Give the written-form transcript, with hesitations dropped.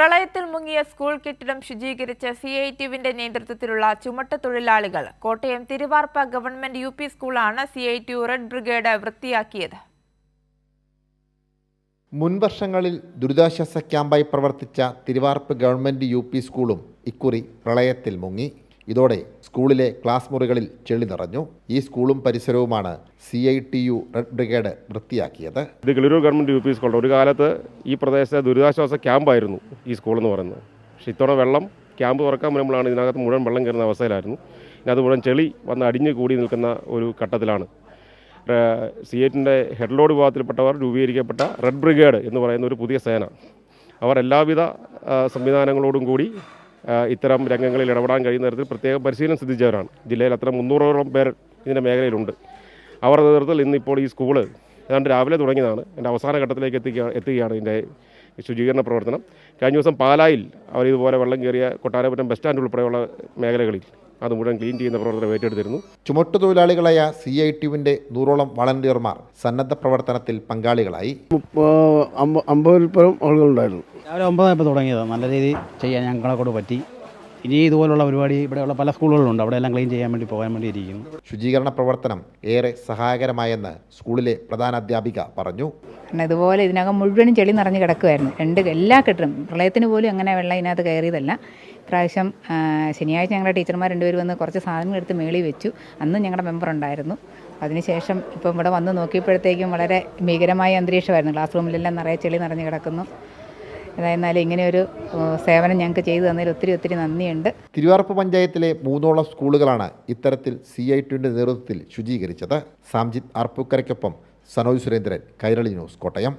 പ്രളയത്തിൽ മുങ്ങിയ സ്കൂൾ കെട്ടിടം ശുചീകരിച്ച CITUവിന്റെ നേതൃത്വത്തിലുള്ള ചുമട്ടുതൊഴിലാളികൾ കോട്ടയം തിരുവാർപ്പ് ഗവൺമെന്റ് UP സ്കൂളാണ് CITU റെഡ് ബ്രിഗേഡ് വൃത്തിയാക്കിയത്. മുൻവർഷങ്ങളിൽ ദുരിതാശ്വാസ ക്യാമ്പായി പ്രവർത്തിച്ച തിരുവാർപ്പ് ഗവൺമെന്റ് UP സ്കൂളും ഇക്കുറി പ്രളയത്തിൽ മുങ്ങി. ഇതോടെ സ്കൂളിലെ ക്ലാസ് മുറികളിൽ ചെളി നിറഞ്ഞു. ഈ സ്കൂളും പരിസരവുമാണ് CITU റെഡ് ബ്രിഗേഡ് വൃത്തിയാക്കിയത്. ഇത് കിളിരൂർ ഗവൺമെന്റ് UP സ്കൂൾ ഒരു കാലത്ത് ഈ പ്രദേശത്തെ ദുരിതാശ്വാസ ക്യാമ്പായിരുന്നു ഈ സ്കൂൾ എന്ന് പറയുന്നത്. പക്ഷേ ഇത്തവണ വെള്ളം ക്യാമ്പ് തുറക്കാൻ വരുമ്പോഴാണ് ഇതിനകത്ത് മുഴുവൻ വെള്ളം കയറുന്ന അവസ്ഥയിലായിരുന്നു. ഇതിനകത്ത് മുഴുവൻ ചെളി വന്ന് അടിഞ്ഞു കൂടി നിൽക്കുന്ന ഒരു ഘട്ടത്തിലാണ് CITUവിൻ്റെ ഹെഡ്ലോഡ് വിഭാഗത്തിൽപ്പെട്ടവർ രൂപീകരിക്കപ്പെട്ട റെഡ് ബ്രിഗേഡ് എന്ന് പറയുന്ന ഒരു പുതിയ സേന. അവർ എല്ലാവിധ സംവിധാനങ്ങളോടും കൂടി ഇത്തരം രംഗങ്ങളിൽ ഇടപെടാൻ കഴിയുന്ന തരത്തിൽ പ്രത്യേക പരിശീലനം സിദ്ധിച്ചവരാണ്. ജില്ലയിൽ അത്ര 300ഓളം പേർ ഇതിൻ്റെ മേഖലയിലുണ്ട്. അവരുടെ നേതൃത്വത്തിൽ ഇന്നിപ്പോൾ ഈ സ്കൂള് ഏതാണ്ട് രാവിലെ തുടങ്ങിയതാണ്. എൻ്റെ അവസാന ഘട്ടത്തിലേക്ക് എത്തുകയാണ് ഇതിൻ്റെ ശുചീകരണ പ്രവർത്തനം. കഴിഞ്ഞ ദിവസം പാലായിൽ അവർ ഇതുപോലെ വെള്ളം കയറിയ കൊട്ടാരപുരം ബസ് സ്റ്റാൻഡ് ഉൾപ്പെടെയുള്ള മേഖലകളിൽ അത് മുഴുവൻ ക്ലീൻ ചെയ്യുന്ന പ്രവർത്തനം ഏറ്റെടുത്തിരുന്നു. ചുമട്ടുതൊഴിലാളികളായ CITUവിൻ്റെ 100ഓളം വളണ്ടിയർമാർ സന്നദ്ധ പ്രവർത്തനത്തിൽ പങ്കാളികളായി. 50 ആളുകളുണ്ടായിരുന്നു. രാവിലെ 9 തുടങ്ങിയതാണ്. നല്ല രീതിയിൽ ചെയ്യാൻ ഞങ്ങളെ കൊണ്ട് പറ്റി. ഇനി ഇതുപോലുള്ള പരിപാടി ഇവിടെയുള്ള പല സ്കൂളുകളുണ്ട്, അവിടെ എല്ലാം ക്ലീൻ ചെയ്യാൻ വേണ്ടി പോകാൻ വേണ്ടി ഇരിക്കുന്നു. ശുചീകരണ പ്രവർത്തനം ഏറെ സഹായകരമായെന്ന് സ്കൂളിലെ പ്രധാന അധ്യാപിക പറഞ്ഞു. ഇതുപോലെ ഇതിനകം മുഴുവനും ചെളി നിറഞ്ഞ് കിടക്കുമായിരുന്നു. എല്ലാ കെട്ടിടം പ്രളയത്തിന് പോലും അങ്ങനെ വെള്ളം ഇതിനകത്ത് കയറിയതല്ല. ഇപ്രാവശ്യം ശനിയാഴ്ച ഞങ്ങളുടെ ടീച്ചർമാർ 2 പേര് വന്ന് കുറച്ച് സാധനങ്ങൾ എടുത്ത് മേളിൽ വെച്ചു. അന്ന് ഞങ്ങളുടെ മെമ്പർ ഉണ്ടായിരുന്നു. അതിനുശേഷം ഇപ്പം ഇവിടെ വന്ന് നോക്കിയപ്പോഴത്തേക്കും വളരെ ഭീകരമായ അന്തരീക്ഷമായിരുന്നു. ക്ലാസ് റൂമിലെല്ലാം നിറയെ ചെളി നിറഞ്ഞ് കിടക്കുന്നു. ഏതായിരുന്നാലും ഇങ്ങനെയൊരു സേവനം ഞങ്ങൾക്ക് ചെയ്തു തന്നതിൽ ഒത്തിരി നന്ദിയുണ്ട്. തിരുവാർപ്പ് പഞ്ചായത്തിലെ 3ഓളം സ്കൂളുകളാണ് ഇത്തരത്തിൽ CITUവിൻ്റെ നേതൃത്വത്തിൽ ശുചീകരിച്ചത്. സാംജിത് ആർപ്പൂക്കരയ്ക്കൊപ്പം സനോജ് സുരേന്ദ്രൻ, കൈരളി ന്യൂസ്, കോട്ടയം.